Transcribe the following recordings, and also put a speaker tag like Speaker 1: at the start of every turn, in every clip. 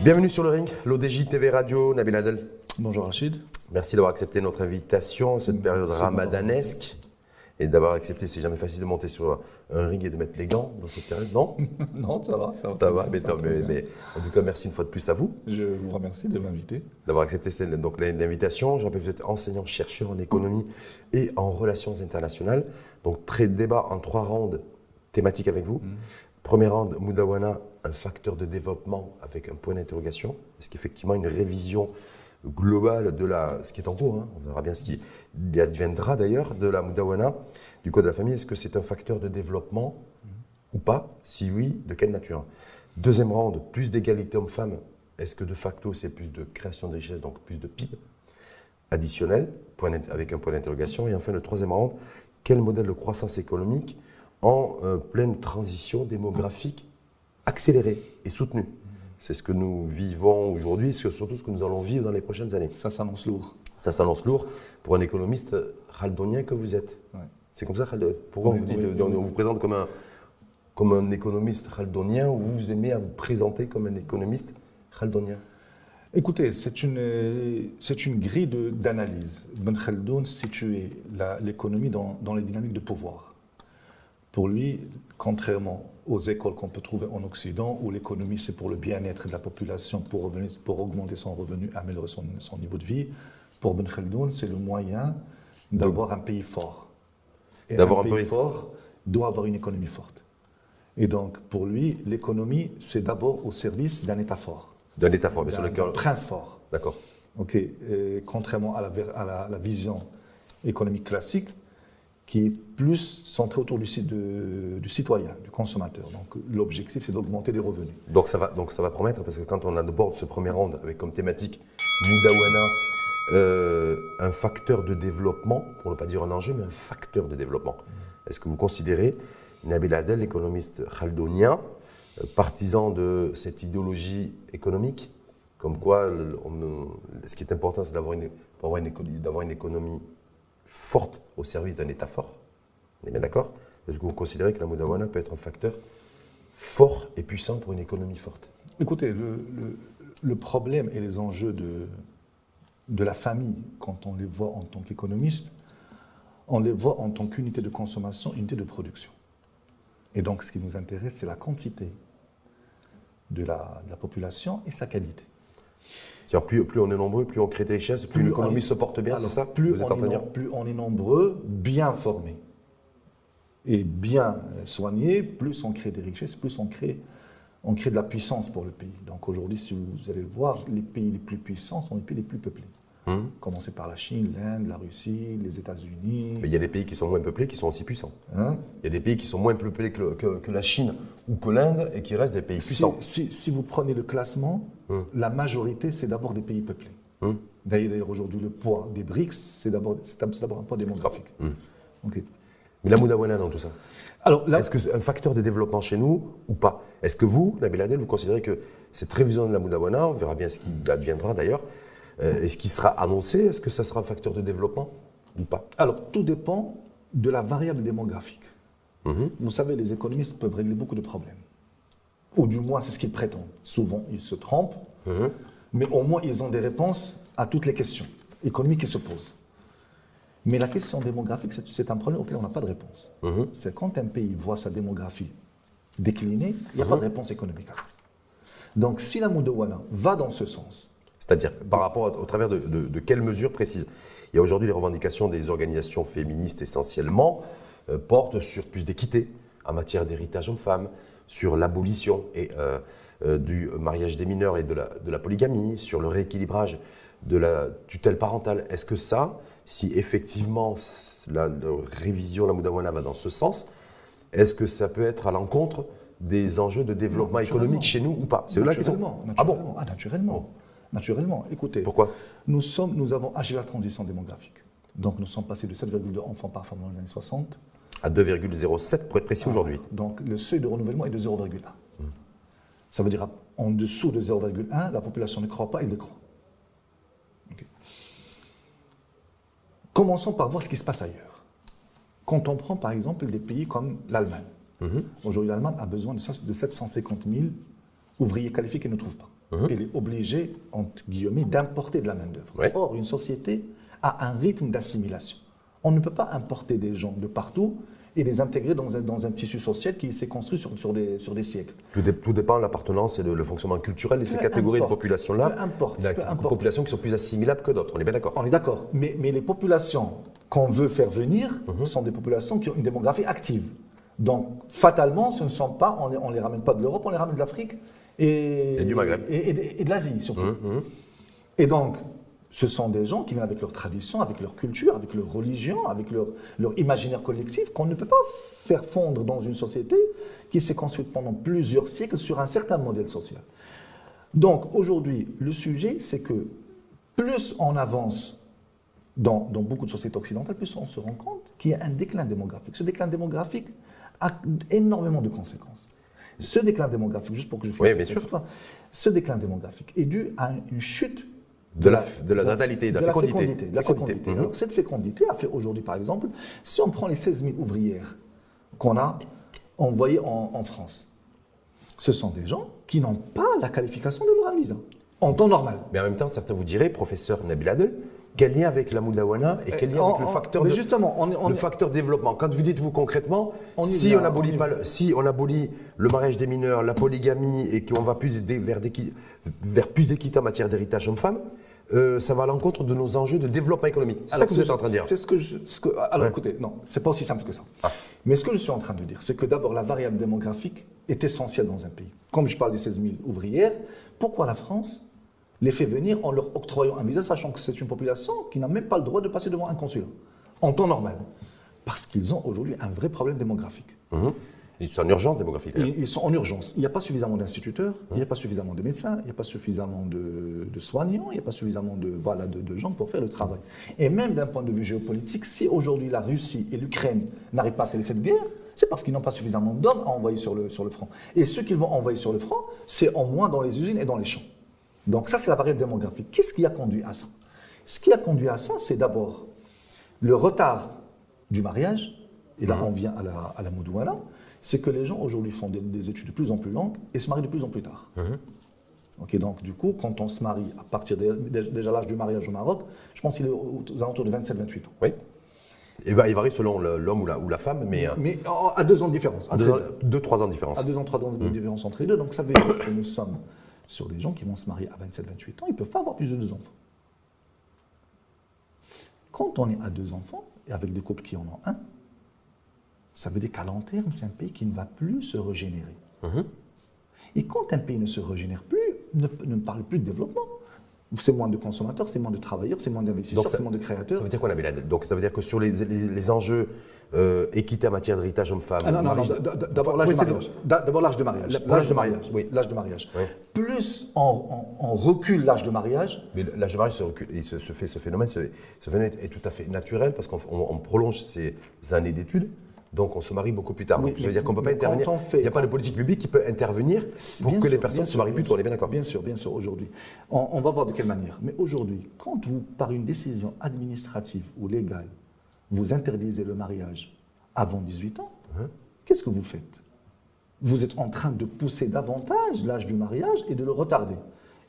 Speaker 1: Bienvenue sur le ring, l'ODJ TV Radio, Nabil Adel.
Speaker 2: Bonjour Rachid.
Speaker 1: Merci d'avoir accepté notre invitation en cette période ramadanesque et d'avoir accepté, c'est jamais facile de monter sur un ring et de mettre les gants dans cette période, non?
Speaker 2: Non, ça va.
Speaker 1: Ça va, mais en tout cas, merci une fois de plus à vous.
Speaker 2: Je vous remercie de m'inviter.
Speaker 1: D'avoir accepté donc, l'invitation. Je rappelle que vous êtes enseignant-chercheur en économie et en relations internationales. Donc, débat en 3 rounds thématiques avec vous. Premier round, Moudawana, un facteur de développement avec un point d'interrogation. Est-ce qu'effectivement une révision globale de ce qui est en cours, on verra bien ce qui adviendra d'ailleurs de la Moudawana, du Code de la famille, est-ce que c'est un facteur de développement ou pas? Si oui, de quelle nature? Deuxième round, plus d'égalité homme-femme, est-ce que de facto c'est plus de création de richesse, donc plus de PIB additionnel, avec un point d'interrogation? Et enfin le troisième round, quel modèle de croissance économique en pleine transition démographique accélérée et soutenue? C'est ce que nous vivons aujourd'hui, surtout ce que nous allons vivre dans les prochaines années.
Speaker 2: Ça s'annonce lourd.
Speaker 1: Ça s'annonce lourd pour un économiste chaldonien que vous êtes. Ouais. C'est comme ça, pourquoi on vous présente comme un économiste chaldonien, ou vous aimez à vous présenter comme un économiste chaldonien?
Speaker 2: Écoutez, c'est une grille d'analyse. Ibn Khaldoun situait l'économie dans les dynamiques de pouvoir. Pour lui, contrairement aux écoles qu'on peut trouver en Occident, où l'économie c'est pour le bien-être de la population, pour augmenter son revenu, améliorer son niveau de vie, pour Ibn Khaldoun, c'est le moyen d'avoir un pays fort. Et un pays fort doit avoir une économie forte. Et donc, pour lui, l'économie, c'est d'abord au service d'un État fort.
Speaker 1: D'un État fort, bien sûr.
Speaker 2: D'un prince fort.
Speaker 1: D'accord.
Speaker 2: Ok. Contrairement à la vision économique classique, qui est plus centré autour du citoyen, du consommateur. Donc l'objectif, c'est d'augmenter les revenus.
Speaker 1: Donc ça va promettre, parce que quand on aborde ce premier round avec comme thématique Moudawana, un facteur de développement, pour ne pas dire un enjeu, mais un facteur de développement. Est-ce que vous considérez Nabil Adel, l'économiste chaldonien, partisan de cette idéologie économique, comme quoi ce qui est important, c'est d'avoir une économie forte au service d'un État fort? On est bien d'accord? Est-ce que vous considérez que la Moudawana peut être un facteur fort et puissant pour une économie forte?
Speaker 2: Écoutez, le problème et les enjeux de la famille, quand on les voit en tant qu'économiste, on les voit en tant qu'unité de consommation, unité de production. Et donc, ce qui nous intéresse, c'est la quantité de la population et sa qualité.
Speaker 1: C'est-à-dire plus on est nombreux, plus on crée des richesses, plus l'économie se porte bien, c'est ça?
Speaker 2: Plus on est nombreux, bien formés et bien soignés, plus on crée des richesses, plus on crée de la puissance pour le pays. Donc aujourd'hui, si vous allez le voir, les pays les plus puissants sont les pays les plus peuplés. Commencez par la Chine, l'Inde, la Russie, les États-Unis.
Speaker 1: Mais il y a des pays qui sont moins peuplés qui sont aussi puissants. Il y a des pays qui sont moins peuplés que la Chine ou que l'Inde et qui restent des pays puissants.
Speaker 2: Si vous prenez le classement, la majorité, c'est d'abord des pays peuplés. D'ailleurs, aujourd'hui, le poids des BRICS, c'est d'abord un poids démographique. Okay.
Speaker 1: Mais la Moudawana dans tout ça, est-ce que c'est un facteur de développement chez nous ou pas? Est-ce que vous, Nabil Adel, vous considérez que cette révision de la Moudawana, on verra bien ce qui adviendra d'ailleurs, et ce qui sera annoncé, est-ce que ça sera un facteur de développement ou pas?
Speaker 2: Alors, tout dépend de la variable démographique. Vous savez, les économistes peuvent régler beaucoup de problèmes. Ou du moins, c'est ce qu'ils prétendent. Souvent, ils se trompent, mais au moins, ils ont des réponses à toutes les questions économiques qui se posent. Mais la question démographique, c'est un problème auquel on n'a pas de réponse. C'est quand un pays voit sa démographie décliner, il n'y a pas de réponse économique à ça. Donc, si la Moudawana va dans ce sens,
Speaker 1: c'est-à-dire, par rapport au travers de quelles mesures précises? Il y a aujourd'hui les revendications des organisations féministes essentiellement portent sur plus d'équité en matière d'héritage homme-femme, sur l'abolition du mariage des mineurs et de la polygamie, sur le rééquilibrage de la tutelle parentale. Est-ce que ça, si effectivement la révision, la Moudawana va dans ce sens, est-ce que ça peut être à l'encontre des enjeux de développement économique chez nous ou pas? C'est là qu'ils sont.
Speaker 2: Naturellement. Naturellement. Naturellement. Écoutez,
Speaker 1: pourquoi?
Speaker 2: Nous avons agi la transition démographique. Donc nous sommes passés de 7,2 enfants par femme dans les années 60
Speaker 1: à 2,07 pour être précis aujourd'hui.
Speaker 2: Donc le seuil de renouvellement est de 0,1. Ça veut dire en dessous de 0,1, la population ne croît pas, elle décroît. Okay. Commençons par voir ce qui se passe ailleurs. Quand on prend par exemple des pays comme l'Allemagne, aujourd'hui l'Allemagne a besoin de 750 000 ouvriers qualifiés qu'elle ne trouve pas. Elle est obligée, entre guillemets, d'importer de la main-d'œuvre.
Speaker 1: Ouais.
Speaker 2: Or, une société a un rythme d'assimilation. On ne peut pas importer des gens de partout et les intégrer dans un tissu social qui s'est construit sur des siècles.
Speaker 1: Tout dépend de l'appartenance et le fonctionnement culturel de ces catégories de population-là.
Speaker 2: Peu importe.
Speaker 1: Il y a des populations qui sont plus assimilables que d'autres, on est bien d'accord.
Speaker 2: On est d'accord. Mais les populations qu'on veut faire venir sont des populations qui ont une démographie active. Donc, fatalement, ce ne sont pas, on ne les ramène pas de l'Europe, on les ramène de l'Afrique et
Speaker 1: du Maghreb.
Speaker 2: Et de l'Asie, surtout. Et donc, ce sont des gens qui viennent avec leur tradition, avec leur culture, avec leur religion, avec leur imaginaire collectif, qu'on ne peut pas faire fondre dans une société qui s'est construite pendant plusieurs siècles sur un certain modèle social. Donc, aujourd'hui, le sujet, c'est que plus on avance dans beaucoup de sociétés occidentales, plus on se rend compte qu'il y a un déclin démographique. Ce déclin démographique a énormément de conséquences. Ce déclin démographique, juste pour que je finisse cette histoire, ce déclin démographique est dû à une chute
Speaker 1: de la natalité, de la fécondité.
Speaker 2: Alors, cette fécondité a fait aujourd'hui, par exemple, si on prend les 16 000 ouvrières qu'on a envoyées en France, ce sont des gens qui n'ont pas la qualification de Noura Elmisa, en temps normal.
Speaker 1: Mais en même temps, certains vous diraient, professeur Nabil Adel, quel lien avec la Moudlaouana et quel lien avec le facteur le facteur développement. Quand vous dites vous concrètement, si on abolit le mariage des mineurs, la polygamie et qu'on va plus vers plus d'équité en matière d'héritage homme-femme, ça va à l'encontre de nos enjeux de développement économique. C'est ça que vous êtes en train de dire.
Speaker 2: C'est alors écoutez, non, c'est pas aussi simple que ça. Mais ce que je suis en train de dire, c'est que d'abord la variable démographique est essentielle dans un pays. Comme je parle des 16 000 ouvrières, pourquoi la France les fait venir en leur octroyant un visa, sachant que c'est une population qui n'a même pas le droit de passer devant un consulat, en temps normal. Parce qu'ils ont aujourd'hui un vrai problème démographique.
Speaker 1: Ils sont en urgence démographique.
Speaker 2: Ils sont en urgence. Il n'y a pas suffisamment d'instituteurs, il n'y a pas suffisamment de médecins, il n'y a pas suffisamment de soignants, il n'y a pas suffisamment de gens pour faire le travail. Et même d'un point de vue géopolitique, si aujourd'hui la Russie et l'Ukraine n'arrivent pas à cesser cette guerre, c'est parce qu'ils n'ont pas suffisamment d'hommes à envoyer sur le front. Et ceux qu'ils vont envoyer sur le front, c'est en moins dans les usines et dans les champs. Donc ça, c'est la variable démographique. Qu'est-ce qui a conduit à ça? Ce qui a conduit à ça, c'est d'abord le retard du mariage, et là on vient à la Moudouana, c'est que les gens aujourd'hui font des études de plus en plus longues et se marient de plus en plus tard. Okay, donc du coup, quand on se marie à partir déjà l'âge du mariage au Maroc, je pense qu'il est aux alentours de 27-28 ans.
Speaker 1: Oui. Il varie selon l'homme ou la femme, mais
Speaker 2: à 2 ans de différence.
Speaker 1: À 2-3 ans de différence.
Speaker 2: À 2 ans, 3 ans de différence entre les deux. Donc ça veut dire que nous sommes sur des gens qui vont se marier à 27-28 ans, ils ne peuvent pas avoir plus de 2 enfants. Quand on est à 2 enfants, et avec des couples qui en ont un, ça veut dire qu'à long terme, c'est un pays qui ne va plus se régénérer. Et quand un pays ne se régénère plus, ne parle plus de développement. C'est moins de consommateurs, c'est moins de travailleurs, c'est moins d'investisseurs, c'est moins de créateurs.
Speaker 1: Ça veut dire quoi, Nabil? Donc ça veut dire que sur les enjeux équité en matière d'héritage homme-femme.
Speaker 2: D'abord l'âge de mariage. D'abord l'âge de mariage. L'âge de mariage. Oui, l'âge de mariage. Oui. Plus on recule l'âge de mariage.
Speaker 1: Mais l'âge de mariage se recule. Et ce phénomène est tout à fait naturel parce qu'on prolonge ces années d'études. Donc on se marie beaucoup plus tard.
Speaker 2: Oui,
Speaker 1: donc, ça veut dire qu'on ne peut pas intervenir. Il n'y a pas de politique publique qui peut intervenir pour que les personnes se marient plus tôt. On est bien d'accord.
Speaker 2: Bien sûr, aujourd'hui. On va voir de quelle manière. Mais aujourd'hui, quand vous, par une décision administrative ou légale, vous interdisez le mariage avant 18 ans, qu'est-ce que vous faites? Vous êtes en train de pousser davantage l'âge du mariage et de le retarder.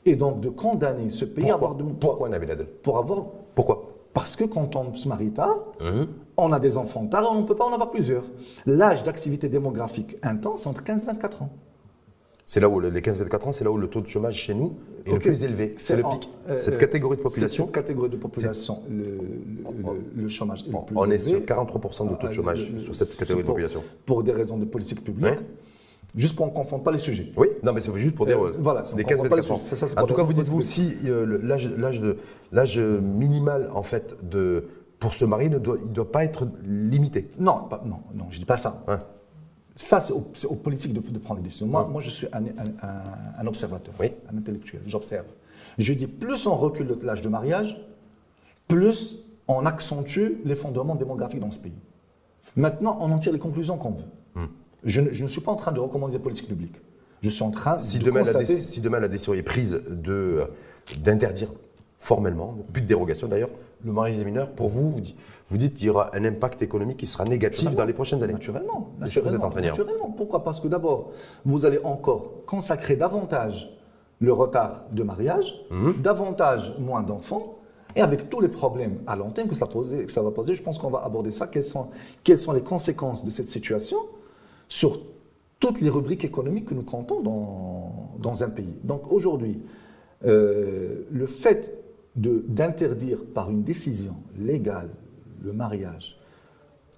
Speaker 2: Et donc de condamner ce pays à avoir...
Speaker 1: Pourquoi, Nabil Adel?
Speaker 2: Pourquoi? Parce que quand on se marie tard, on a des enfants tard, on ne peut pas en avoir plusieurs. L'âge d'activité démographique intense, c'est entre 15 et 24 ans.
Speaker 1: C'est là où, les 15-24 ans, c'est là où le taux de chômage chez nous est le plus élevé. C'est le pic. Cette catégorie de population.
Speaker 2: Cette catégorie de population, le chômage est le plus élevé.
Speaker 1: On est sur 43% de taux de chômage sur cette catégorie de population.
Speaker 2: Pour des raisons de politique publique. Juste pour qu'on ne confonde pas les sujets.
Speaker 1: Oui, non, mais c'est juste pour dire
Speaker 2: voilà,
Speaker 1: les 15-24 ans. En tout cas, vous dites-vous si l'âge minimal en fait pour se marier il ne doit pas être limité.
Speaker 2: Non, je ne dis pas ça. Ça, c'est aux politiques de prendre les décisions. Moi, je suis un observateur, un intellectuel. J'observe. Je dis, plus on recule l'âge de mariage, plus on accentue l'effondrement démographique dans ce pays. Maintenant, on en tire les conclusions qu'on veut. Je ne suis pas en train de recommander des politiques publiques. Je suis en train de constater...
Speaker 1: Si demain la décision est prise d'interdire formellement, plus de dérogation d'ailleurs, le mariage des mineurs, pour vous, vous dites qu'il y aura un impact économique qui sera négatif dans les prochaines années.
Speaker 2: Naturellement.
Speaker 1: C'est ce que vous êtes en train de dire.
Speaker 2: Naturellement. Pourquoi? Parce que d'abord, vous allez encore consacrer davantage le retard de mariage, davantage moins d'enfants, et avec tous les problèmes à long terme que ça va poser, je pense qu'on va aborder ça. Quelles sont les conséquences de cette situation sur toutes les rubriques économiques que nous comptons dans un pays. Donc aujourd'hui, le fait d'interdire par une décision légale le mariage.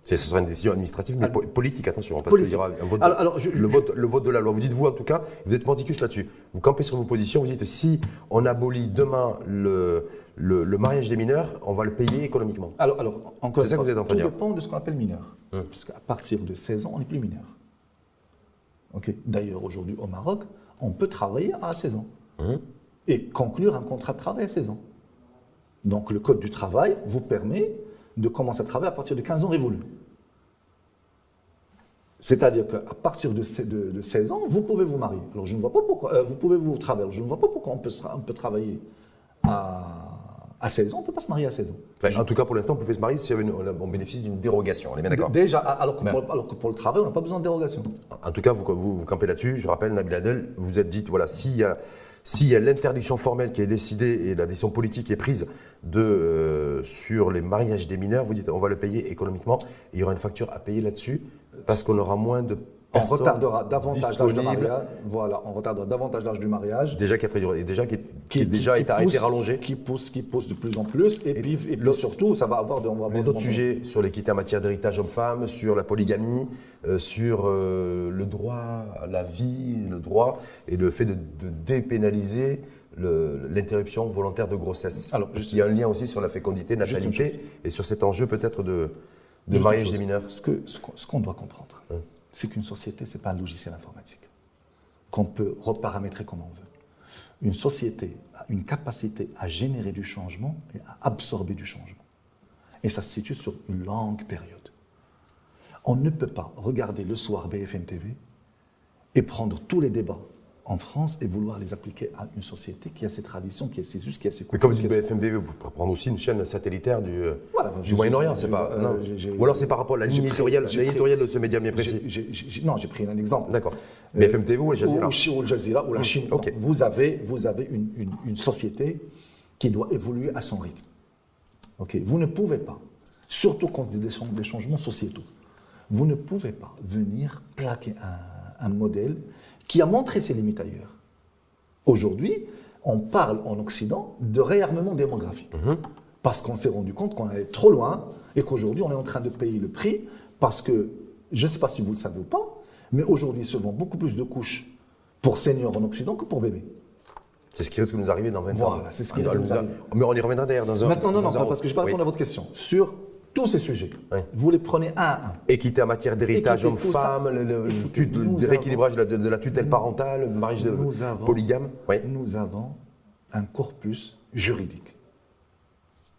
Speaker 1: Ce sera une décision administrative, mais politique, attention, parce qu'il y aura un vote, le vote de la loi. Vous dites, vous, en tout cas, vous êtes mordicus là-dessus. Vous campez sur vos positions, vous dites, si on abolit demain le mariage des mineurs, on va le payer économiquement.
Speaker 2: Alors encore une fois, tout
Speaker 1: dire.
Speaker 2: dépend de ce qu'on appelle mineur. Parce qu'à partir de 16 ans, on n'est plus mineur. Okay. D'ailleurs, aujourd'hui, au Maroc, on peut travailler à 16 ans et conclure un contrat de travail à 16 ans. Donc, le Code du travail vous permet de commencer à travailler à partir de 15 ans révolus. C'est-à-dire qu'à partir de 16 ans, vous pouvez vous marier. Alors, je ne vois pas pourquoi. Vous pouvez vous travailler. Je ne vois pas pourquoi on peut travailler à 16 ans, on ne peut pas se marier à 16 ans.
Speaker 1: Enfin, en tout cas, pour l'instant, on pouvait se marier si on bénéficie d'une dérogation. On est bien d'accord.
Speaker 2: Déjà, alors que pour le travail, on n'a pas besoin de dérogation.
Speaker 1: En tout cas, vous campez là-dessus. Je rappelle, Nabil Adel, vous êtes dit, voilà, s'il y a l'interdiction formelle qui est décidée et la décision politique qui est prise sur les mariages des mineurs, vous dites on va le payer économiquement. Et il y aura une facture à payer là-dessus parce qu'on aura moins de personnes.
Speaker 2: On retardera davantage l'âge du mariage. Voilà, on retardera davantage l'âge du mariage.
Speaker 1: Qui a été rallongé.
Speaker 2: Qui pousse de plus en plus. Et puis surtout, ça va avoir
Speaker 1: les autres sujets sur l'équité en matière d'héritage homme-femme, sur la polygamie, sur le droit à la vie, le droit et le fait de dépénaliser l'interruption volontaire de grossesse. Alors, il y a un lien aussi sur la fécondité, la natalité et sur cet enjeu peut-être de mariage des mineurs.
Speaker 2: Ce qu'on doit comprendre, c'est qu'une société, ce n'est pas un logiciel informatique qu'on peut reparamétrer comme on veut. Une société a une capacité à générer du changement et à absorber du changement. Et ça se situe sur une longue période. On ne peut pas regarder le soir BFM TV et prendre tous les débats en France et vouloir les appliquer à une société qui a ses traditions, qui a ses us, qui a ses coutumes.
Speaker 1: Mais comme vous dites BFM TV, vous pouvez prendre aussi une chaîne satellitaire du Moyen-Orient, c'est pas. Ou alors c'est par rapport à la ligne éditoriale de ce média bien précis.
Speaker 2: Non, j'ai pris un exemple.
Speaker 1: D'accord. BFM TV ou Al Jazeera.
Speaker 2: Ou Al Jazeera ou la Chine.
Speaker 1: Okay.
Speaker 2: Vous avez une société qui doit évoluer à son rythme. Okay. Vous ne pouvez pas, surtout quand il y a des changements sociétaux, vous ne pouvez pas venir plaquer un modèle qui a montré ses limites ailleurs. Aujourd'hui, on parle en Occident de réarmement démographique. Parce qu'on s'est rendu compte qu'on allait trop loin et qu'aujourd'hui, on est en train de payer le prix parce que, je ne sais pas si vous le savez ou pas, mais aujourd'hui, il se vend beaucoup plus de couches pour seniors en Occident que pour bébés.
Speaker 1: C'est ce qui risque de nous arriver dans 20 ans.
Speaker 2: Voilà, c'est ce qui risque de nous arriver.
Speaker 1: Mais on y reviendra d'ailleurs dans un...
Speaker 2: Maintenant, non, parce que je n'ai pas répondu à votre question. Sur tous ces sujets, vous les prenez un à un.
Speaker 1: Équité en matière d'héritage homme-femme, le rééquilibrage de la tutelle parentale, le mariage polygame.
Speaker 2: Nous avons un corpus juridique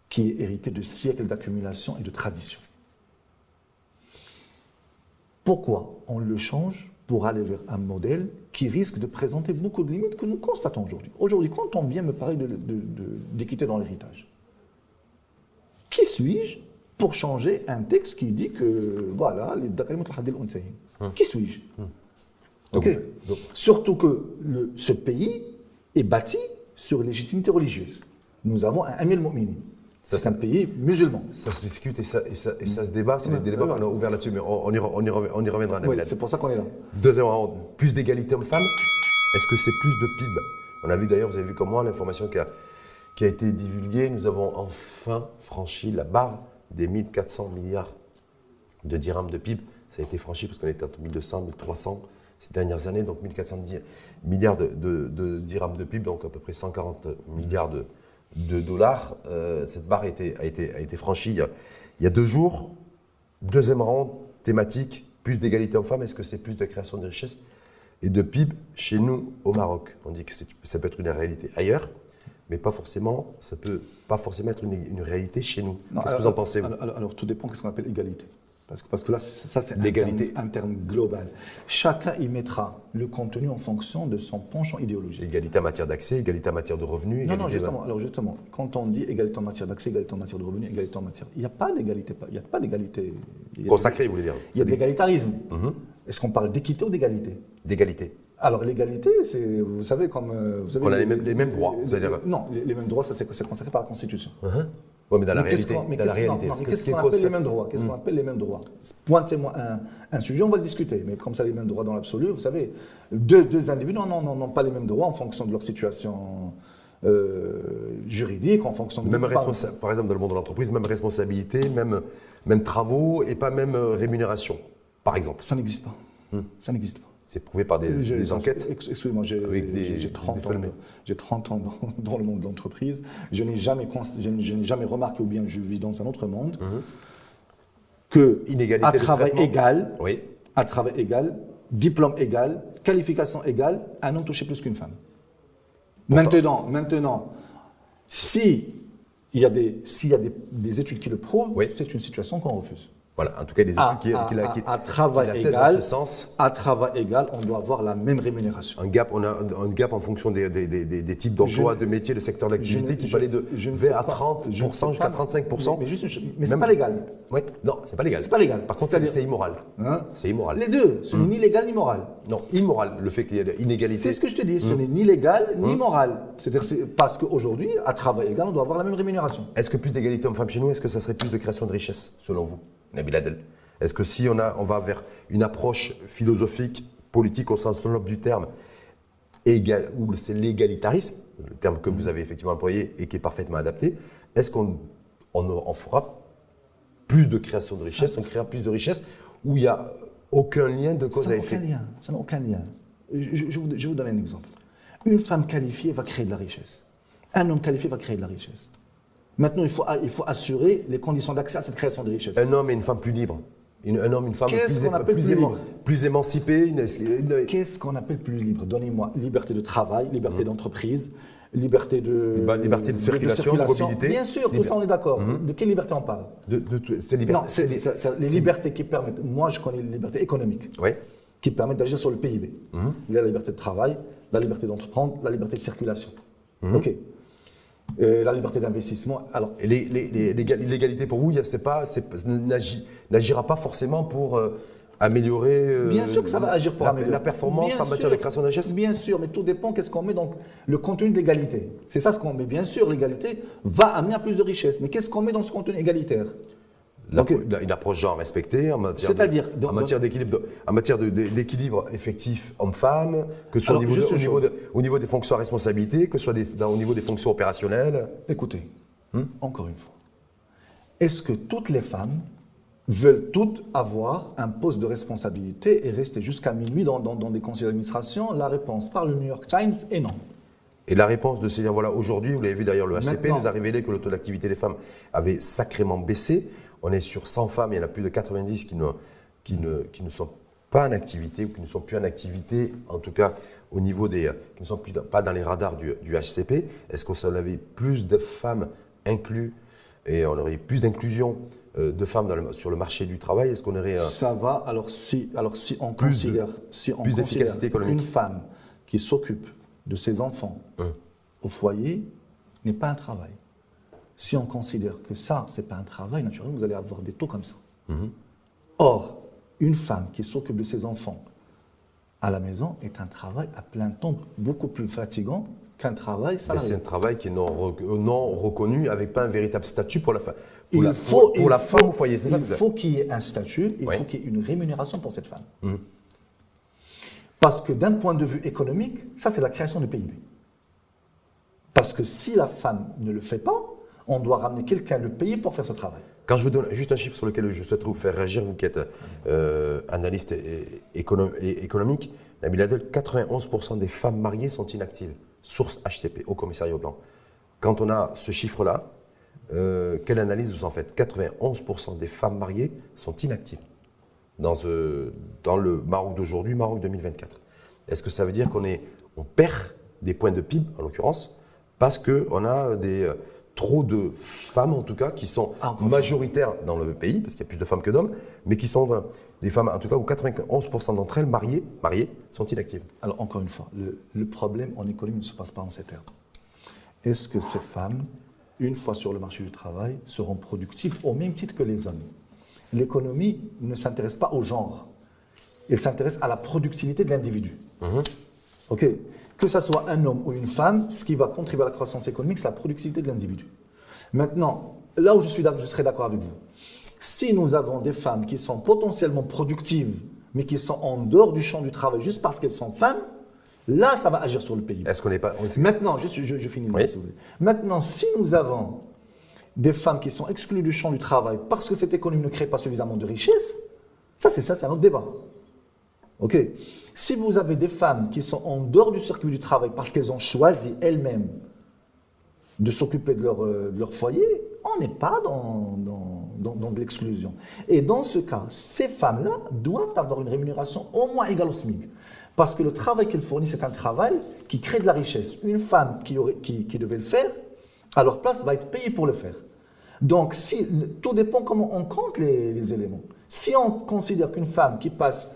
Speaker 2: qui est hérité de siècles d'accumulation et de tradition. Pourquoi on le change pour aller vers un modèle qui risque de présenter beaucoup de limites que nous constatons aujourd'hui. Aujourd'hui, quand on vient me parler d'équité dans l'héritage, qui suis-je pour changer un texte qui dit que, voilà, les qui suis-je? Surtout que ce pays est bâti sur légitimité religieuse. Nous avons un Amir al-Mu'minin. C'est un pays musulman.
Speaker 1: Ça se discute et ça se débat. C'est des débats qu'on a ouverts là-dessus, mais on y reviendra.
Speaker 2: Oui, c'est pour ça qu'on est là.
Speaker 1: Deuxième round, plus d'égalité homme-femme. Est-ce que c'est plus de PIB? On a vu d'ailleurs, vous avez vu comme moi, l'information qui a été divulguée. Nous avons enfin franchi la barre des 1400 milliards de dirhams de PIB. Ça a été franchi parce qu'on était entre 1200, 1300 ces dernières années, donc 1400 milliards de dirhams de PIB, donc à peu près 140 milliards de dollars. Cette barre a été franchie il y a 2 jours. Deuxième round, thématique, plus d'égalité homme-femme. Est-ce que c'est plus de création de richesse et de PIB chez nous au Maroc? On dit que ça peut être une réalité ailleurs, mais pas forcément, ça peut pas forcément être une réalité chez nous. Qu'est-ce que vous en pensez, vous?
Speaker 2: Alors, tout dépend de ce qu'on appelle égalité. Parce que là, ça c'est
Speaker 1: L'égalité.
Speaker 2: un terme global. Chacun y mettra le contenu en fonction de son penchant idéologique.
Speaker 1: Égalité en matière d'accès, égalité en matière de revenus.
Speaker 2: Non, non,
Speaker 1: égalité-
Speaker 2: justement, quand on dit égalité en matière d'accès, égalité en matière de revenus, égalité en matière... Il n'y a pas d'égalité. Il n'y a pas d'égalité.
Speaker 1: Consacré, vous voulez dire.
Speaker 2: Il y a de l'égalitarisme. Est-ce qu'on parle d'équité ou d'égalité?
Speaker 1: D'égalité.
Speaker 2: Alors l'égalité, c'est, vous savez, comme... Vous savez,
Speaker 1: On a les mêmes droits, c'est-à-dire-
Speaker 2: Non, les mêmes droits, ça c'est consacré par la Constitution.
Speaker 1: Oui, mais dans la
Speaker 2: Mais qu'est-ce
Speaker 1: réalité.
Speaker 2: qu'on- mais
Speaker 1: dans la
Speaker 2: qu'est-ce qu'on-
Speaker 1: réalité,
Speaker 2: non,
Speaker 1: parce
Speaker 2: mais
Speaker 1: que
Speaker 2: qu'est-ce
Speaker 1: ce qui
Speaker 2: qu'on
Speaker 1: est
Speaker 2: appelle les
Speaker 1: consacré-
Speaker 2: mêmes droits? Qu'est-ce qu'on appelle les mêmes droits? Pointez-moi un sujet, on va le discuter. Mais comme ça, les mêmes droits dans l'absolu, vous savez, deux individus n'ont pas les mêmes droits en fonction de leur situation juridique, en fonction de...
Speaker 1: Par exemple, dans le monde de l'entreprise, même responsabilité, même travaux et pas même rémunération, par exemple.
Speaker 2: Ça n'existe pas. Ça n'existe pas.
Speaker 1: C'est prouvé par des enquêtes.
Speaker 2: Excusez-moi,
Speaker 1: Avec
Speaker 2: j'ai 30 ans,
Speaker 1: films.
Speaker 2: j'ai 30 ans dans le monde de l'entreprise. Je n'ai jamais remarqué, ou bien je vis dans un autre monde, que
Speaker 1: Inégalité
Speaker 2: à
Speaker 1: de
Speaker 2: travail
Speaker 1: traitement.
Speaker 2: égal,
Speaker 1: Oui.
Speaker 2: à travail égal, diplôme égal, qualification égale, un homme touchait plus qu'une femme. Maintenant, s'il y a des études qui le prouvent,
Speaker 1: Oui.
Speaker 2: c'est une situation qu'on refuse.
Speaker 1: Voilà, en tout cas, des études
Speaker 2: À travail
Speaker 1: qui attestent
Speaker 2: égal,
Speaker 1: dans ce sens.
Speaker 2: à travail égal, on doit avoir la même rémunération.
Speaker 1: On a un gap en fonction des types d'emplois, de métiers, de secteurs d'activité qui peut aller de 20 à 30% jusqu'à 35%.
Speaker 2: Mais c'est pas légal.
Speaker 1: Oui, non, c'est pas légal.
Speaker 2: C'est pas légal.
Speaker 1: Par contre,
Speaker 2: C'est-à-dire-
Speaker 1: c'est immoral.
Speaker 2: Hein?
Speaker 1: C'est immoral.
Speaker 2: Les deux, ce n'est ni légal ni moral.
Speaker 1: Non, immoral, le fait qu'il y ait de inégalité.
Speaker 2: C'est ce que je te dis, ce n'est ni légal ni moral. C'est-à-dire parce qu'aujourd'hui, à travail égal, on doit avoir la même rémunération.
Speaker 1: Est-ce que plus d'égalité homme-femme chez nous, est-ce que ça serait plus de création de richesse, selon vous, Nabil Adel? Est-ce que si on va vers une approche philosophique, politique au sens noble du terme, où c'est l'égalitarisme, le terme que vous avez effectivement employé et qui est parfaitement adapté, est-ce qu'on fera plus de création de richesse, on créera plus de richesse, où il n'y a aucun lien de cause
Speaker 2: Ça
Speaker 1: à
Speaker 2: n'a
Speaker 1: effet?
Speaker 2: aucun lien. Ça n'a aucun lien. Je vais vous donner un exemple. Une femme qualifiée va créer de la richesse. Un homme qualifié va créer de la richesse. Maintenant, il faut assurer les conditions d'accès à cette création de richesse.
Speaker 1: Un homme et une femme plus libres. Un homme et une femme
Speaker 2: Qu'est-ce qu'on appelle plus libre?
Speaker 1: plus émancipés.
Speaker 2: Qu'est-ce qu'on appelle plus libre? Donnez-moi liberté de travail, liberté d'entreprise, liberté de,
Speaker 1: Liberté de circulation, de mobilité.
Speaker 2: Bien sûr, tout ça on est d'accord. De quelle liberté on parle?
Speaker 1: C'est liberté.
Speaker 2: Non, c'est les libertés qui permettent. Moi, je connais les libertés économiques
Speaker 1: Oui.
Speaker 2: qui permettent d'agir sur le PIB. Il y a la liberté de travail, la liberté d'entreprendre, la liberté de circulation. OK. La liberté d'investissement. Alors,
Speaker 1: Et l'égalité pour vous, n'agira pas forcément pour améliorer
Speaker 2: bien sûr que ça va agir pour améliorer
Speaker 1: la performance
Speaker 2: Bien
Speaker 1: en matière
Speaker 2: sûr.
Speaker 1: de création de richesse.
Speaker 2: Bien sûr, mais tout dépend qu'est-ce qu'on met dans le contenu de l'égalité. C'est ça ce qu'on met. Bien sûr, l'égalité va amener à plus de richesse. Mais qu'est-ce qu'on met dans ce contenu égalitaire?
Speaker 1: Une approche genre respectée en matière
Speaker 2: C'est-à-dire,
Speaker 1: en matière d'équilibre effectif homme-femme, que ce soit
Speaker 2: Alors, juste une chose.
Speaker 1: au niveau des fonctions à responsabilité, que ce soit au niveau des fonctions opérationnelles.
Speaker 2: Écoutez, encore une fois, est-ce que toutes les femmes veulent toutes avoir un poste de responsabilité et rester jusqu'à minuit dans des conseils d'administration? La réponse par le New York Times est non.
Speaker 1: Et la réponse de se dire, voilà, aujourd'hui, vous l'avez vu d'ailleurs, le HCP
Speaker 2: Maintenant.
Speaker 1: nous a révélé que le taux d'activité des femmes avait sacrément baissé. On est sur 100 femmes, il y en a plus de 90 qui ne sont pas en activité ou qui ne sont plus en activité, en tout cas au niveau qui ne sont pas dans les radars du HCP. Est-ce qu'on avait plus de femmes incluses et on aurait plus d'inclusion de femmes sur le marché du travail? Est-ce qu'on aurait
Speaker 2: Ça va, alors si on
Speaker 1: Plus de-
Speaker 2: considère,
Speaker 1: plus d'efficacité économique.
Speaker 2: qu'une femme qui s'occupe de ses enfants au foyer n'est pas un travail, si on considère que ça, ce n'est pas un travail, naturellement, vous allez avoir des taux comme ça. Or, une femme qui s'occupe de ses enfants à la maison est un travail à plein temps beaucoup plus fatigant qu'un travail
Speaker 1: Mais
Speaker 2: salarié.
Speaker 1: c'est un travail qui est non reconnu, avec pas un véritable statut pour la femme.
Speaker 2: Il faut
Speaker 1: femme au foyer, c'est ça
Speaker 2: il
Speaker 1: que vous
Speaker 2: faut qu'il y ait un statut, il
Speaker 1: Ouais.
Speaker 2: faut qu'il y ait une rémunération pour cette femme. Parce que d'un point de vue économique, ça c'est la création du PIB. Parce que si la femme ne le fait pas, on doit ramener quelqu'un le payer pour faire ce travail.
Speaker 1: Quand je vous donne juste un chiffre sur lequel je souhaiterais vous faire réagir, vous qui êtes analyste économique, Nabil Adel, 91% des femmes mariées sont inactives. Source HCP, au commissariat au plan. Quand on a ce chiffre-là, quelle analyse vous en faites? 91% des femmes mariées sont inactives dans le Maroc d'aujourd'hui, Maroc 2024. Est-ce que ça veut dire on perd des points de PIB, en l'occurrence, parce qu'on a trop de femmes, en tout cas, qui sont majoritaires dans le pays, parce qu'il y a plus de femmes que d'hommes, mais qui sont des femmes, en tout cas, où 91% d'entre elles, mariées, sont inactives.
Speaker 2: Alors, encore une fois, le problème en économie ne se passe pas en ces termes. Est-ce que ces femmes, une fois sur le marché du travail, seront productives au même titre que les hommes? L'économie ne s'intéresse pas au genre. Elle s'intéresse à la productivité de l'individu. Ok. Que ce soit un homme ou une femme, ce qui va contribuer à la croissance économique, c'est la productivité de l'individu. Maintenant, là où je serai d'accord avec vous, si nous avons des femmes qui sont potentiellement productives, mais qui sont en dehors du champ du travail juste parce qu'elles sont femmes, là, ça va agir sur le PIB.
Speaker 1: Est-ce qu'on n'est pas...
Speaker 2: Maintenant, je finis. Oui. Si vous voulez. Maintenant, si nous avons des femmes qui sont exclues du champ du travail parce que cette économie ne crée pas suffisamment de richesse, c'est un autre débat. Ok. Si vous avez des femmes qui sont en dehors du circuit du travail parce qu'elles ont choisi elles-mêmes de s'occuper de leur foyer, on n'est pas dans de l'exclusion. Et dans ce cas, ces femmes-là doivent avoir une rémunération au moins égale au SMIC. Parce que le travail qu'elles fournissent, c'est un travail qui crée de la richesse. Une femme qui devait le faire, à leur place, va être payée pour le faire. Donc, tout dépend comment on compte les éléments. Si on considère qu'une femme qui passe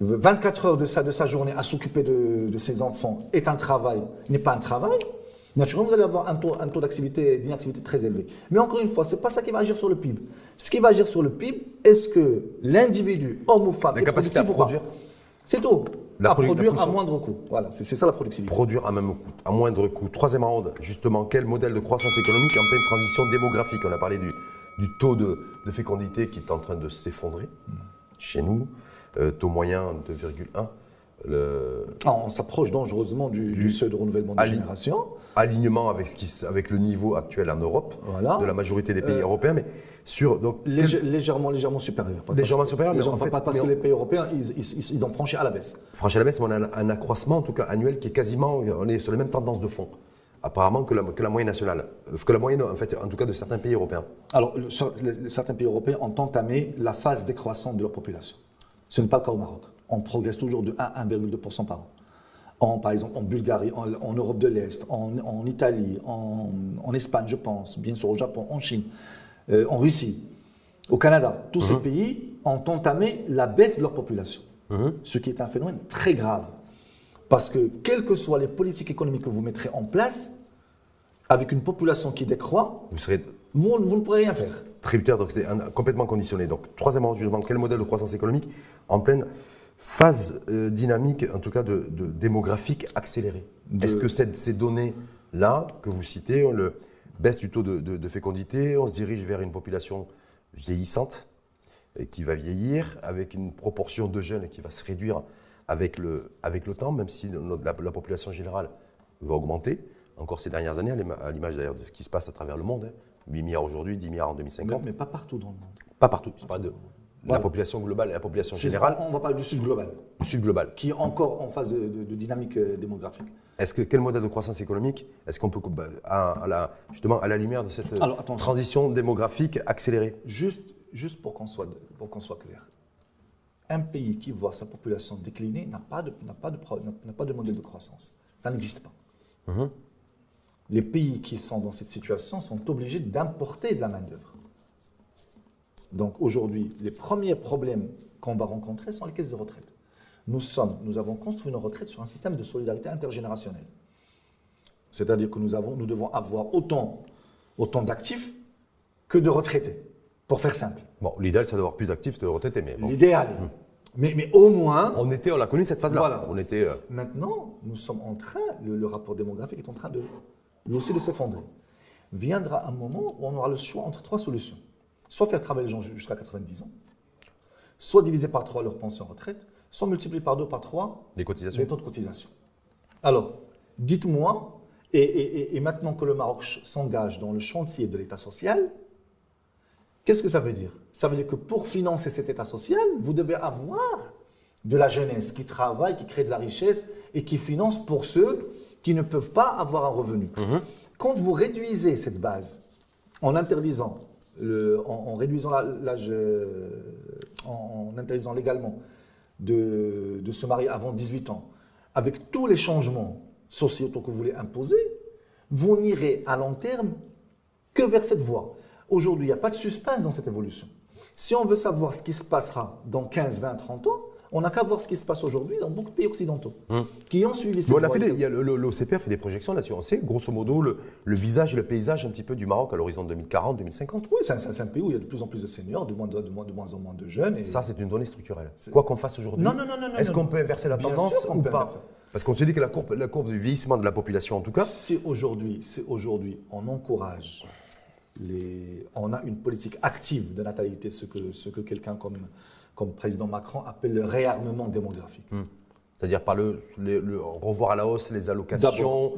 Speaker 2: 24 heures de sa journée à s'occuper de ses enfants n'est pas un travail, naturellement, vous allez avoir un taux d'inactivité très élevé. Mais encore une fois, ce n'est pas ça qui va agir sur le PIB. Ce qui va agir sur le PIB, est-ce que l'individu, homme ou femme, est productif à produire ou pas? C'est tout. À produire à moindre coût. Voilà, c'est ça la productivité.
Speaker 1: Produire à moindre coût. Troisième ronde, justement, quel modèle de croissance économique en pleine transition démographique? On a parlé du taux de fécondité qui est en train de s'effondrer chez nous. Taux moyen de 2,1.
Speaker 2: On s'approche dangereusement du seuil de renouvellement de génération.
Speaker 1: Alignement avec le niveau actuel en Europe, de la majorité des pays européens, mais
Speaker 2: légèrement supérieur.
Speaker 1: Légèrement supérieur,
Speaker 2: mais parce que les pays européens, ils ont franchi à la baisse.
Speaker 1: Franchi à la baisse, mais on a un accroissement, en tout cas annuel, qui est quasiment, on est sur les mêmes tendances de fond, apparemment, que la moyenne nationale, que la moyenne, en fait, en tout cas, de certains pays européens.
Speaker 2: Alors, certains pays européens ont entamé la phase décroissante de leur population. Ce n'est pas le cas au Maroc. On progresse toujours de 1 à 1,2% par an. Par exemple, en Bulgarie, en Europe de l'Est, en Italie, en Espagne, je pense, bien sûr au Japon, en Chine, en Russie, au Canada. Tous ces pays ont entamé la baisse de leur population. Ce qui est un phénomène très grave. Parce que, quelles que soient les politiques économiques que vous mettrez en place, avec une population qui décroît, vous ne pourrez rien faire.
Speaker 1: Tributaire, donc c'est complètement conditionné. Donc, troisièmement, je vous demande quel modèle de croissance économique en pleine phase dynamique, en tout cas de démographique accélérée. Est-ce que ces données-là que vous citez, baisse du taux de fécondité, on se dirige vers une population vieillissante et qui va vieillir, avec une proportion de jeunes qui va se réduire avec le temps, même si la population générale va augmenter, encore ces dernières années, à l'image d'ailleurs de ce qui se passe à travers le monde, 8 milliards aujourd'hui, 10 milliards en 2050.
Speaker 2: Mais pas partout dans le monde.
Speaker 1: Pas partout, je parle de la population globale et la population générale.
Speaker 2: On va parler du sud global.
Speaker 1: Du sud global.
Speaker 2: Qui est encore en phase de dynamique démographique.
Speaker 1: Quel modèle de croissance économique est-ce qu'on peut, justement, à la lumière de cette transition démographique accélérée?
Speaker 2: Juste pour qu'on soit clair. Un pays qui voit sa population décliner n'a pas de modèle de croissance. Ça n'existe pas. Les pays qui sont dans cette situation sont obligés d'importer de la main-d'œuvre. Donc aujourd'hui, les premiers problèmes qu'on va rencontrer sont les caisses de retraite. Nous avons construit nos retraites sur un système de solidarité intergénérationnelle. C'est-à-dire que nous devons avoir autant d'actifs que de retraités, pour faire simple.
Speaker 1: Bon, l'idéal, c'est d'avoir plus d'actifs que de retraités. Mais bon.
Speaker 2: L'idéal. Mais au moins...
Speaker 1: On a connu cette phase-là.
Speaker 2: Voilà. Maintenant, nous sommes en train, le rapport démographique est en train lui aussi de s'effondrer. Viendra un moment où on aura le choix entre 3 solutions. Soit faire travailler les gens jusqu'à 90 ans, soit diviser par 3 leur pension retraite, soit multiplier par 2, par 3 les taux de cotisation. Alors, dites-moi, et maintenant que le Maroc s'engage dans le chantier de l'État social, qu'est-ce que ça veut dire? Ça veut dire que pour financer cet État social, vous devez avoir de la jeunesse qui travaille, qui crée de la richesse et qui finance pour ceux qui ne peuvent pas avoir un revenu. Quand vous réduisez cette base en interdisant l'âge, en interdisant légalement de se marier avant 18 ans, avec tous les changements sociétaux que vous voulez imposer, vous n'irez à long terme que vers cette voie. Aujourd'hui, il n'y a pas de suspense dans cette évolution. Si on veut savoir ce qui se passera dans 15, 20, 30 ans, on n'a qu'à voir ce qui se passe aujourd'hui dans beaucoup de pays occidentaux qui ont suivi cette voie.
Speaker 1: L'OCP a fait des projections là-dessus. On sait grosso modo le visage et le paysage un petit peu du Maroc à l'horizon 2040-2050.
Speaker 2: Oui, c'est un pays où il y a de plus en plus de seniors, de moins en moins de jeunes. Et
Speaker 1: ça, c'est une donnée structurelle. Quoi qu'on fasse aujourd'hui, est-ce qu'on peut inverser la tendance ou pas? Parce qu'on se dit que la courbe du vieillissement de la population, en tout cas…
Speaker 2: C'est aujourd'hui, on encourage, on a une politique active de natalité, ce que quelqu'un comme président Macron appelle le réarmement démographique.
Speaker 1: C'est-à-dire par le revoir à la hausse les allocations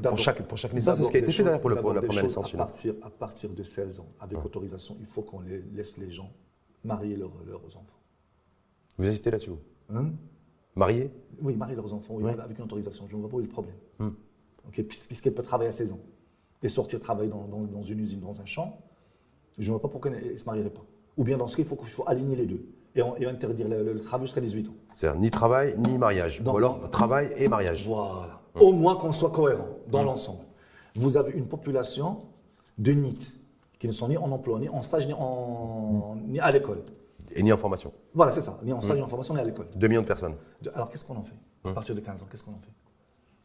Speaker 1: pour chaque naissance. C'est ce qui a été fait d'ailleurs pour la première naissance.
Speaker 2: À partir de 16 ans, avec autorisation, il faut qu'on laisse les gens marier leurs enfants.
Speaker 1: Vous insistez là-dessus? Marier?
Speaker 2: Oui, marier leurs enfants, oui, avec une autorisation. Je ne vois pas où est le problème. Puisqu'elle peut travailler à 16 ans et sortir travailler dans une usine, dans un champ, je ne vois pas pourquoi elle ne se marierait pas. Ou bien dans ce cas, il faut aligner les deux et interdire le travail jusqu'à 18 ans.
Speaker 1: C'est-à-dire ni travail, ni mariage. Ou alors travail et mariage.
Speaker 2: Voilà. Au moins qu'on soit cohérent dans l'ensemble. Vous avez une population de NEET qui ne sont ni en emploi, ni en stage, ni à l'école.
Speaker 1: Et ni en formation.
Speaker 2: Voilà, c'est ça. Ni en stage, ni en formation, ni à l'école.
Speaker 1: 2 millions de personnes.
Speaker 2: Alors, qu'est-ce qu'on en fait? À partir de 15 ans, qu'est-ce qu'on en fait?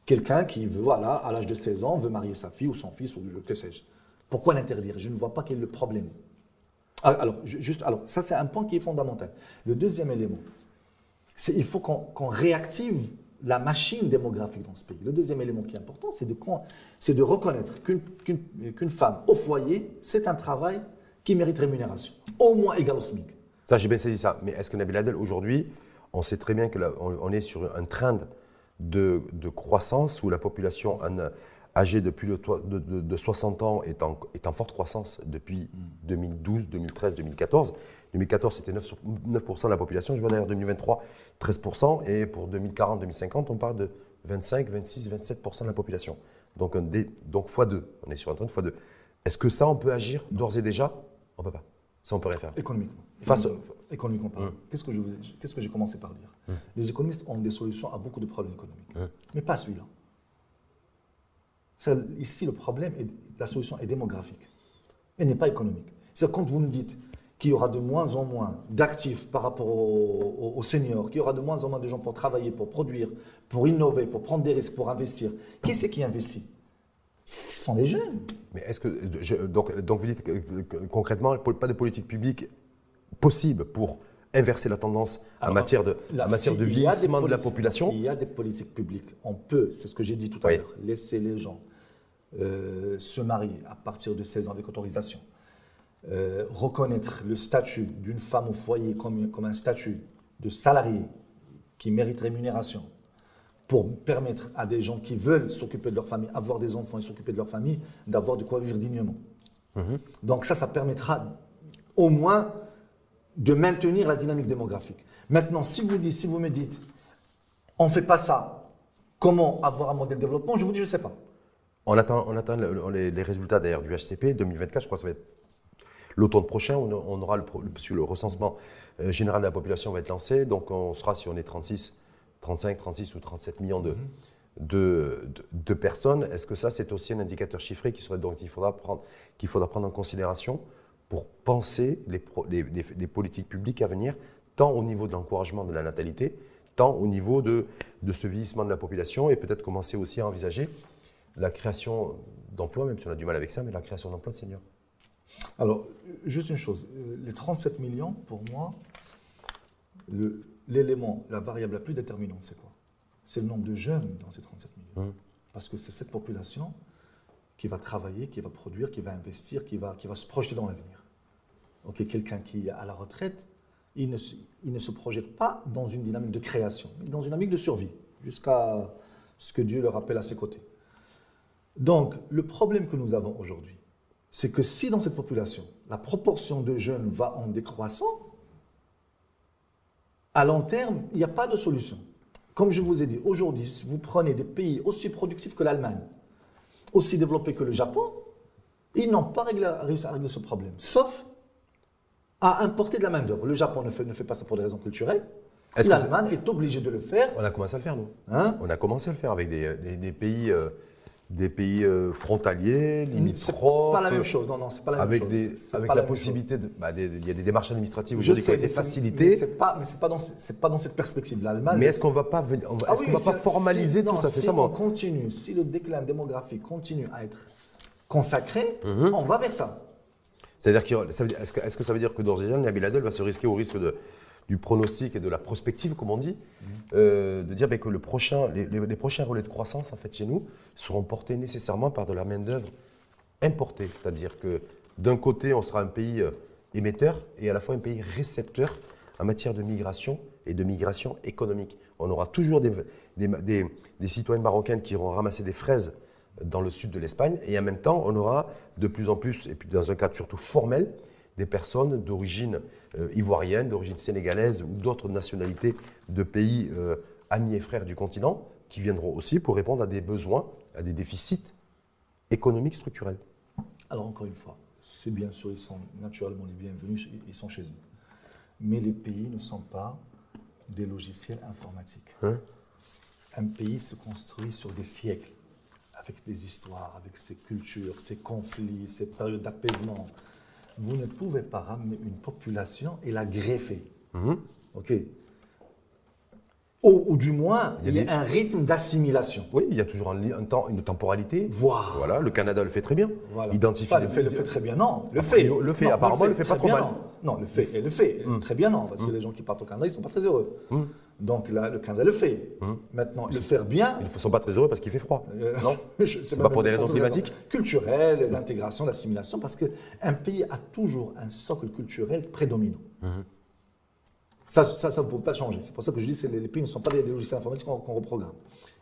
Speaker 2: Quelqu'un qui veut, voilà, à l'âge de 16 ans, veut marier sa fille ou son fils, ou que sais-je. Pourquoi l'interdire? Je ne vois pas quel est le problème. Alors, ça, c'est un point qui est fondamental. Le deuxième élément, c'est qu'il faut qu'on réactive la machine démographique dans ce pays. Le deuxième élément qui est important, c'est de reconnaître qu'une femme au foyer, c'est un travail qui mérite rémunération, au moins égale au SMIC.
Speaker 1: Ça, j'ai bien saisi ça. Mais est-ce que Nabil Adel, aujourd'hui, on sait très bien qu'on est sur un trend de croissance où la population âgée depuis de 60 ans est en forte croissance depuis 2012, 2013, 2014. 2014, c'était 9% de la population. Je vois d'ailleurs 2023, 13%. Et pour 2040, 2050, on parle de 25, 26, 27% de la population. Donc x2. On est sur un trend x2. Est-ce que ça, on peut agir d'ores et déjà? On ne peut pas. Ça, on ne peut rien faire.
Speaker 2: Économiquement. Économiquement parlant. Qu'est-ce que j'ai commencé par dire? Les économistes ont des solutions à beaucoup de problèmes économiques. Mais pas celui-là. Ici, le problème, la solution est démographique. Elle n'est pas économique. C'est-à-dire quand vous me dites qu'il y aura de moins en moins d'actifs par rapport aux seniors, qu'il y aura de moins en moins de gens pour travailler, pour produire, pour innover, pour prendre des risques, pour investir. Qui c'est qui investit? Ce sont les jeunes.
Speaker 1: Mais est-ce que donc vous dites que, concrètement, pas de politique publique possible pour inverser la tendance en matière de vieillissement de la population?
Speaker 2: Il y a des politiques publiques. On peut, c'est ce que j'ai dit tout à l'heure, laisser les gens se marier à partir de 16 ans avec autorisation. Reconnaître le statut d'une femme au foyer comme un statut de salarié qui mérite rémunération pour permettre à des gens qui veulent s'occuper de leur famille, avoir des enfants et s'occuper de leur famille, d'avoir de quoi vivre dignement. Donc ça permettra au moins de maintenir la dynamique démographique. Maintenant, si vous me dites, on ne fait pas ça, comment avoir un modèle de développement, je vous dis, je ne sais pas.
Speaker 1: On attend les résultats d'ailleurs du HCP 2024, je crois que ça va être l'automne prochain, on aura le recensement général de la population va être lancé, donc on sera si on est 35, 36 ou 37 millions de personnes. Est-ce que ça, c'est aussi un indicateur chiffré qu'il faudra prendre en considération pour penser les politiques publiques à venir, tant au niveau de l'encouragement de la natalité, tant au niveau de ce vieillissement de la population, et peut-être commencer aussi à envisager la création d'emplois, même si on a du mal avec ça, mais la création d'emplois de seniors.
Speaker 2: Alors, juste une chose, les 37 millions, pour moi, l'élément, la variable la plus déterminante, c'est quoi? C'est le nombre de jeunes dans ces 37 millions. Parce que c'est cette population qui va travailler, qui va produire, qui va investir, qui va se projeter dans l'avenir. Okay, quelqu'un qui est à la retraite, il ne se projette pas dans une dynamique de création, mais dans une dynamique de survie, jusqu'à ce que Dieu le rappelle à ses côtés. Donc, le problème que nous avons aujourd'hui, c'est que si dans cette population, la proportion de jeunes va en décroissant, à long terme, il n'y a pas de solution. Comme je vous ai dit, aujourd'hui, si vous prenez des pays aussi productifs que l'Allemagne, aussi développés que le Japon, ils n'ont pas réussi à régler ce problème, sauf à importer de la main-d'œuvre. Le Japon ne fait pas ça pour des raisons culturelles. L'Allemagne est obligée de le faire.
Speaker 1: On a commencé à le faire, nous.
Speaker 2: Hein?
Speaker 1: On a commencé à le faire avec des pays des pays frontaliers,
Speaker 2: C'est
Speaker 1: limitrophes.
Speaker 2: pas la même chose. Non, c'est pas la même
Speaker 1: Avec,
Speaker 2: chose. C'est
Speaker 1: avec
Speaker 2: pas
Speaker 1: la
Speaker 2: même chose.
Speaker 1: possibilité de. Il y a des démarches administratives
Speaker 2: Je
Speaker 1: aujourd'hui qui ont
Speaker 2: sais,
Speaker 1: été
Speaker 2: mais
Speaker 1: facilitées.
Speaker 2: c'est pas dans cette perspective. L'Allemagne.
Speaker 1: Mais est-ce qu'on va pas,
Speaker 2: Ah
Speaker 1: est-ce
Speaker 2: oui,
Speaker 1: qu'on va pas formaliser tout ça? C'est
Speaker 2: si
Speaker 1: ça,
Speaker 2: on
Speaker 1: moi.
Speaker 2: continue, si le déclin démographique continue à être consacré,
Speaker 1: Mhm.
Speaker 2: on va vers ça.
Speaker 1: C'est-à-dire est-ce que ça veut dire que d'ores et déjà, Nabil Adel va se risquer au risque du pronostic et de la prospective, comme on dit, de dire que les prochains relais de croissance en fait, chez nous seront portés nécessairement par de la main-d'œuvre importée. C'est-à-dire que d'un côté, on sera un pays émetteur et à la fois un pays récepteur en matière de migration et de migration économique. On aura toujours des citoyens marocains qui iront ramasser des fraises dans le sud de l'Espagne et en même temps, on aura de plus en plus, et puis dans un cadre surtout formel, des personnes d'origine ivoirienne, d'origine sénégalaise ou d'autres nationalités de pays amis et frères du continent qui viendront aussi pour répondre à des besoins, à des déficits économiques structurels.
Speaker 2: Alors encore une fois, c'est bien sûr, ils sont naturellement les bienvenus, ils sont chez eux. Mais les pays ne sont pas des logiciels informatiques.
Speaker 1: Hein?
Speaker 2: Un pays se construit sur des siècles, avec des histoires, avec ses cultures, ses conflits, ses périodes d'apaisement. Vous ne pouvez pas ramener une population et la greffer. OK. Ou du moins, il y a un rythme d'assimilation.
Speaker 1: Oui, il y a toujours un temps, une temporalité.
Speaker 2: Voilà.
Speaker 1: Voilà, le Canada le fait très bien.
Speaker 2: Voilà.
Speaker 1: Identifie
Speaker 2: Pas le fait très bien, non. Le fait,
Speaker 1: apparemment, le fait pas
Speaker 2: très
Speaker 1: trop
Speaker 2: bien,
Speaker 1: mal.
Speaker 2: Non, le fait très bien, non. Parce que les gens qui partent au Canada, ils ne sont pas très heureux. Donc là, le Canada le fait. Maintenant, le faire bien.
Speaker 1: Ils ne sont pas très heureux parce qu'il fait froid. Non,
Speaker 2: c'est
Speaker 1: pas pour des raisons climatiques.
Speaker 2: Culturelles, d'intégration, d'assimilation, parce qu'un pays a toujours un socle culturel prédominant. Ça, vous ne pouvez pas le changer. C'est pour ça que je dis que les pays ne sont pas des logiciels informatiques qu'on reprogramme.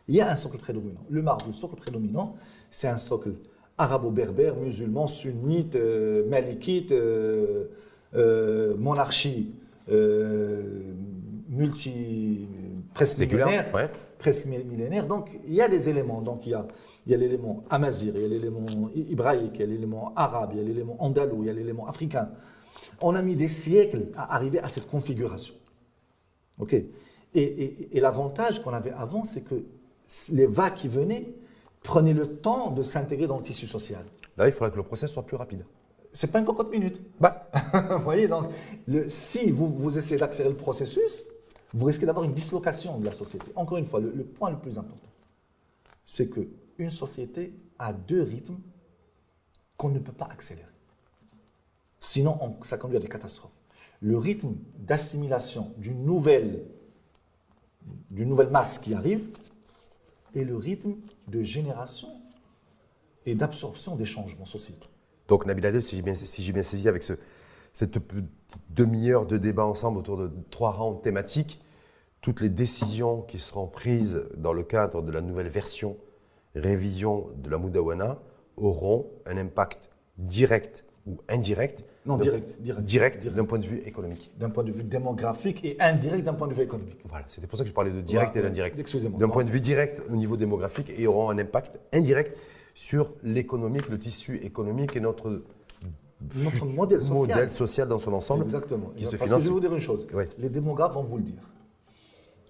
Speaker 2: Il y a un socle prédominant. Le Maroc, le socle prédominant, c'est un socle arabo-berbère, musulman, sunnite, malikite, monarchie, presque millénaire.
Speaker 1: Ouais.
Speaker 2: Presque millénaire. Donc, il y a des éléments. Donc, il y a l'élément amazigh, il y a l'élément hébraïque, il y a l'élément arabe, il y a l'élément andalou, il y a l'élément africain. On a mis des siècles à arriver à cette configuration. OK. Et l'avantage qu'on avait avant, c'est que les vagues qui venaient prenaient le temps de s'intégrer dans le tissu social.
Speaker 1: Là, il faudrait que le process soit plus rapide.
Speaker 2: C'est pas une cocotte minute. Vous voyez, donc, si vous essayez d'accélérer le processus, vous risquez d'avoir une dislocation de la société. Encore une fois, le point le plus important, c'est qu'une société a deux rythmes qu'on ne peut pas accélérer. Sinon, ça conduit à des catastrophes. Le rythme d'assimilation d'une nouvelle masse qui arrive et le rythme de génération et d'absorption des changements sociaux.
Speaker 1: Donc, Nabil Adel, si j'ai bien saisi avec cette petite demi-heure de débat ensemble autour de 3 rounds thématiques, toutes les décisions qui seront prises dans le cadre de la nouvelle version, révision de la Moudawana, auront un impact direct ou indirect.
Speaker 2: Non,
Speaker 1: direct d'un point de vue économique.
Speaker 2: D'un point de vue démographique et indirect d'un point de vue économique.
Speaker 1: Voilà, c'était pour ça que je parlais de direct et d'indirect.
Speaker 2: Excusez-moi.
Speaker 1: D'un point de vue direct au niveau démographique et auront un impact indirect sur l'économique, le tissu économique et notre modèle social dans son ensemble.
Speaker 2: Exactement.
Speaker 1: Qui se
Speaker 2: Parce
Speaker 1: finance.
Speaker 2: que je vais vous dire une chose.
Speaker 1: Oui.
Speaker 2: Les démographes vont vous le dire.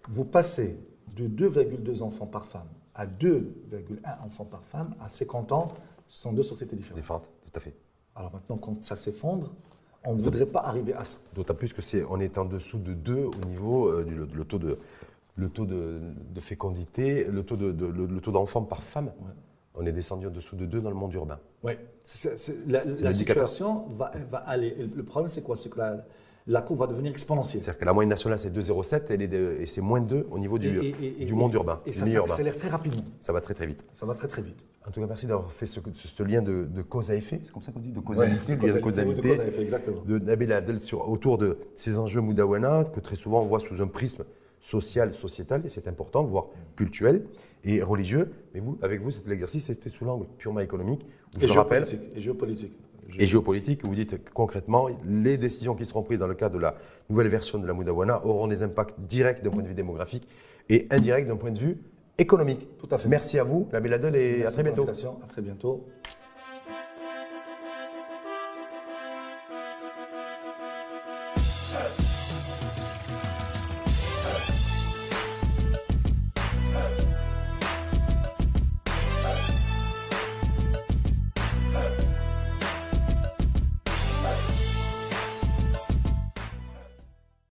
Speaker 2: Vous passez de 2,2 enfants par femme à 2,1 enfants par femme à 50 ans, ce sont deux sociétés différentes.
Speaker 1: Tout à fait.
Speaker 2: Alors maintenant, quand ça s'effondre, on ne voudrait pas arriver à ça.
Speaker 1: D'autant plus que on est en dessous de 2 au niveau le taux de fécondité, le taux d'enfants par femme. Ouais. On est descendu en dessous de 2 dans le monde urbain.
Speaker 2: Oui. La situation va aller. Le problème, c'est quoi? C'est que la courbe va devenir exponentielle.
Speaker 1: C'est-à-dire que la moyenne nationale, c'est 2,07 et c'est moins 2 au niveau du monde urbain.
Speaker 2: Et ça s'accélère très rapidement.
Speaker 1: Ça va très très vite.
Speaker 2: Ça va très très vite.
Speaker 1: En tout cas, merci d'avoir fait ce lien de cause à effet. C'est comme ça qu'on dit, de causalité, le lien de causalité.
Speaker 2: De cause à effet, exactement.
Speaker 1: De Nabil Adel autour de ces enjeux Moudawana que très souvent on voit sous un prisme social, sociétal, et c'est important, voire culturel et religieux. Mais vous, avec vous, l'exercice était sous l'angle purement économique.
Speaker 2: Et géopolitique.
Speaker 1: Et géopolitique, où vous dites concrètement, les décisions qui seront prises dans le cadre de la nouvelle version de la Moudawana auront des impacts directs d'un point de vue démographique et indirects d'un point de vue économique.
Speaker 2: Tout à fait.
Speaker 1: Merci à vous, Nabil Adel, et à très bientôt.
Speaker 2: À très bientôt.